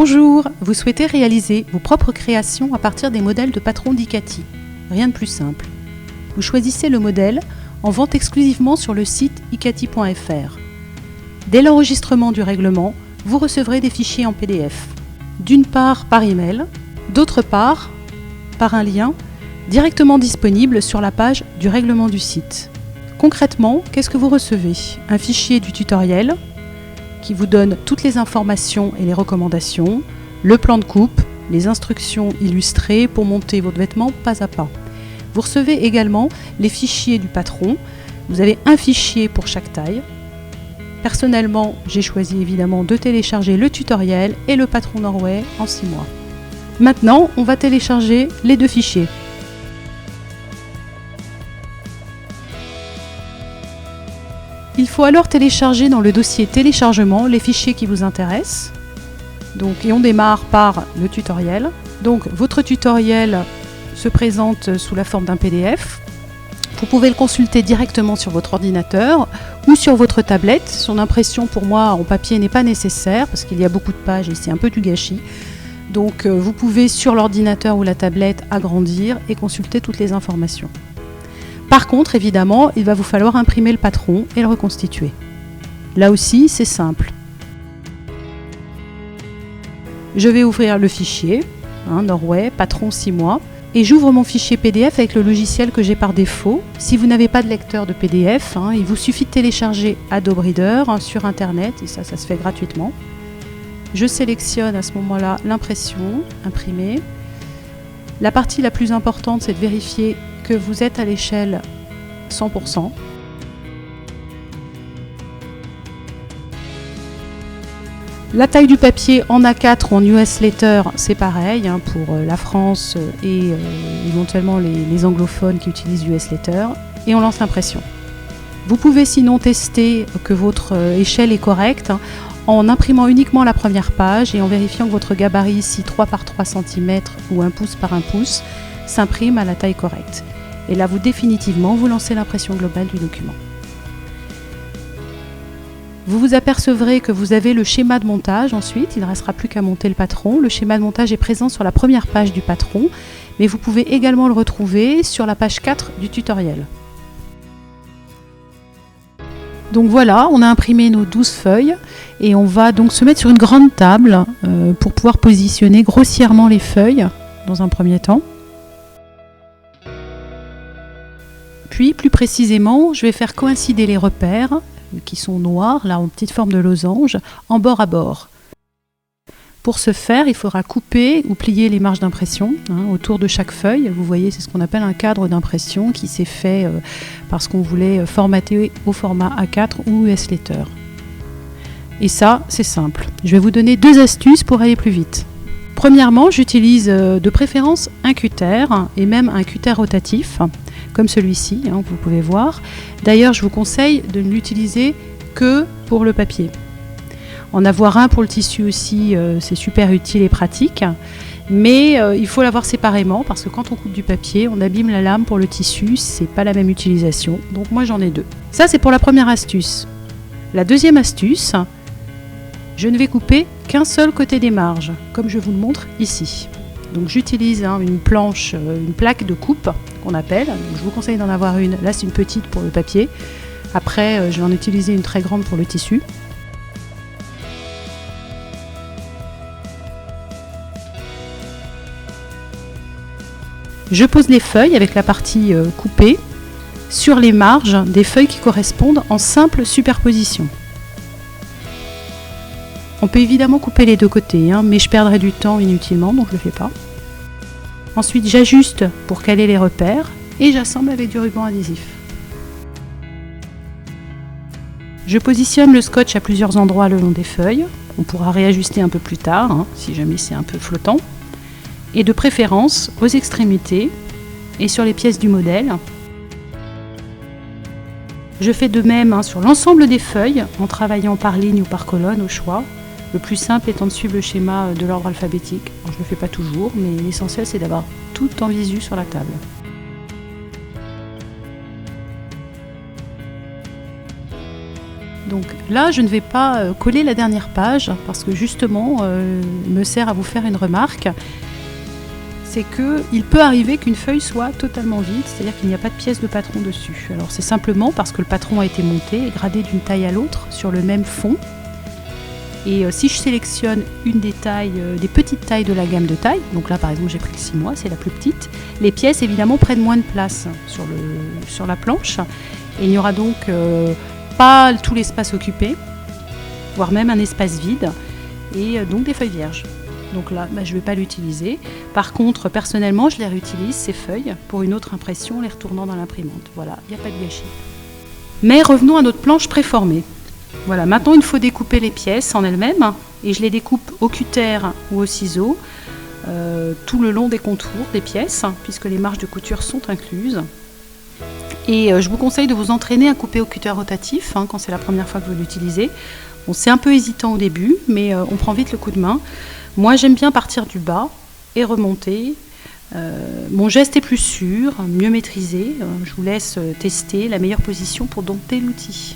Bonjour, vous souhaitez réaliser vos propres créations à partir des modèles de patrons d'Icati. Rien de plus simple. Vous choisissez le modèle en vente exclusivement sur le site icati.fr. Dès l'enregistrement du règlement, vous recevrez des fichiers en PDF. D'une part par email, d'autre part par un lien directement disponible sur la page du règlement du site. Concrètement, qu'est-ce que vous recevez ? Un fichier du tutoriel qui vous donne toutes les informations et les recommandations, le plan de coupe, les instructions illustrées pour monter votre vêtement pas à pas. Vous recevez également les fichiers du patron. Vous avez un fichier pour chaque taille. Personnellement, j'ai choisi évidemment de télécharger le tutoriel et le patron Norway en 6 mois. Maintenant, on va télécharger les deux fichiers. Il faut alors télécharger dans le dossier téléchargement les fichiers qui vous intéressent. Et on démarre par le tutoriel. Donc votre tutoriel se présente sous la forme d'un PDF. Vous pouvez le consulter directement sur votre ordinateur ou sur votre tablette. Son impression pour moi en papier n'est pas nécessaire parce qu'il y a beaucoup de pages et c'est un peu du gâchis. Donc vous pouvez sur l'ordinateur ou la tablette agrandir et consulter toutes les informations. Par contre, évidemment, il va vous falloir imprimer le patron et le reconstituer. Là aussi, c'est simple. Je vais ouvrir le fichier, Norway, patron 6 mois, et j'ouvre mon fichier PDF avec le logiciel que j'ai par défaut. Si vous n'avez pas de lecteur de PDF, il vous suffit de télécharger Adobe Reader sur Internet, et ça se fait gratuitement. Je sélectionne à ce moment-là l'impression, imprimer. La partie la plus importante, c'est de vérifier que vous êtes à l'échelle 100%. La taille du papier en A4 ou en US Letter, c'est pareil pour la France et éventuellement les anglophones qui utilisent US Letter. Et on lance l'impression. Vous pouvez sinon tester que votre échelle est correcte en imprimant uniquement la première page et en vérifiant que votre gabarit ici 3 par 3 cm ou 1 pouce par 1 pouce s'imprime à la taille correcte. Et là, vous lancez l'impression globale du document. Vous vous apercevrez que vous avez le schéma de montage ensuite, il ne restera plus qu'à monter le patron. Le schéma de montage est présent sur la première page du patron, mais vous pouvez également le retrouver sur la page 4 du tutoriel. Donc voilà, on a imprimé nos 12 feuilles et on va donc se mettre sur une grande table pour pouvoir positionner grossièrement les feuilles dans un premier temps. Puis, plus précisément, je vais faire coïncider les repères, qui sont noirs, là en petite forme de losange, en bord à bord. Pour ce faire, il faudra couper ou plier les marges d'impression autour de chaque feuille. Vous voyez, c'est ce qu'on appelle un cadre d'impression qui s'est fait parce qu'on voulait formater au format A4 ou US Letter. Et ça, c'est simple. Je vais vous donner 2 astuces pour aller plus vite. Premièrement, j'utilise de préférence un cutter et même un cutter rotatif, comme celui-ci, vous pouvez voir. D'ailleurs, je vous conseille de ne l'utiliser que pour le papier. En avoir un pour le tissu aussi, c'est super utile et pratique, mais il faut l'avoir séparément parce que quand on coupe du papier, on abîme la lame pour le tissu, c'est pas la même utilisation. Donc moi j'en ai 2. Ça c'est pour la première astuce. La deuxième astuce, je ne vais couper qu'un seul côté des marges, comme je vous le montre ici. Donc j'utilise une planche, une plaque de coupe qu'on appelle. Donc, je vous conseille d'en avoir une. Là c'est une petite pour le papier. Après je vais en utiliser une très grande pour le tissu. Je pose les feuilles avec la partie coupée sur les marges des feuilles qui correspondent en simple superposition. On peut évidemment couper les 2 côtés, mais je perdrai du temps inutilement, donc je ne le fais pas. Ensuite, j'ajuste pour caler les repères et j'assemble avec du ruban adhésif. Je positionne le scotch à plusieurs endroits le long des feuilles. On pourra réajuster un peu plus tard, si jamais c'est un peu flottant. Et de préférence aux extrémités et sur les pièces du modèle. Je fais de même sur l'ensemble des feuilles en travaillant par ligne ou par colonne au choix. Le plus simple étant de suivre le schéma de l'ordre alphabétique. Je ne le fais pas toujours, mais l'essentiel c'est d'avoir tout en visu sur la table. Donc là, je ne vais pas coller la dernière page parce que justement, me sert à vous faire une remarque. C'est qu'il peut arriver qu'une feuille soit totalement vide, c'est-à-dire qu'il n'y a pas de pièce de patron dessus. Alors c'est simplement parce que le patron a été monté et gradé d'une taille à l'autre sur le même fond. Et si je sélectionne une des petites tailles de la gamme de taille, donc là par exemple j'ai pris le 6 mois, c'est la plus petite, les pièces évidemment prennent moins de place sur la planche. Et il n'y aura donc pas tout l'espace occupé, voire même un espace vide, et donc des feuilles vierges. Donc là, je ne vais pas l'utiliser. Par contre, personnellement, je les réutilise, ces feuilles, pour une autre impression, les retournant dans l'imprimante. Voilà, il n'y a pas de gâchis. Mais revenons à notre planche préformée. Voilà, maintenant il faut découper les pièces en elles-mêmes, et je les découpe au cutter ou au ciseau, tout le long des contours des pièces, puisque les marges de couture sont incluses. Et je vous conseille de vous entraîner à couper au cutter rotatif, quand c'est la première fois que vous l'utilisez. Bon, c'est un peu hésitant au début, mais on prend vite le coup de main. Moi, j'aime bien partir du bas et remonter. Mon geste est plus sûr, mieux maîtrisé. Je vous laisse tester la meilleure position pour dompter l'outil.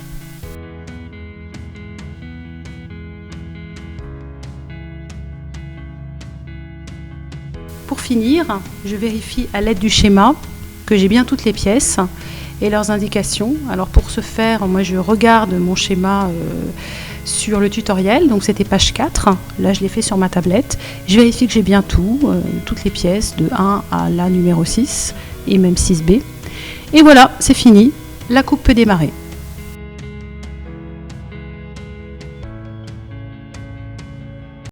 Pour finir, je vérifie à l'aide du schéma que j'ai bien toutes les pièces et leurs indications. Alors pour ce faire, moi je regarde mon schéma sur le tutoriel, donc c'était page 4, là je l'ai fait sur ma tablette. Je vérifie que j'ai bien toutes les pièces de 1 à la numéro 6 et même 6B. Et voilà, c'est fini, la coupe peut démarrer.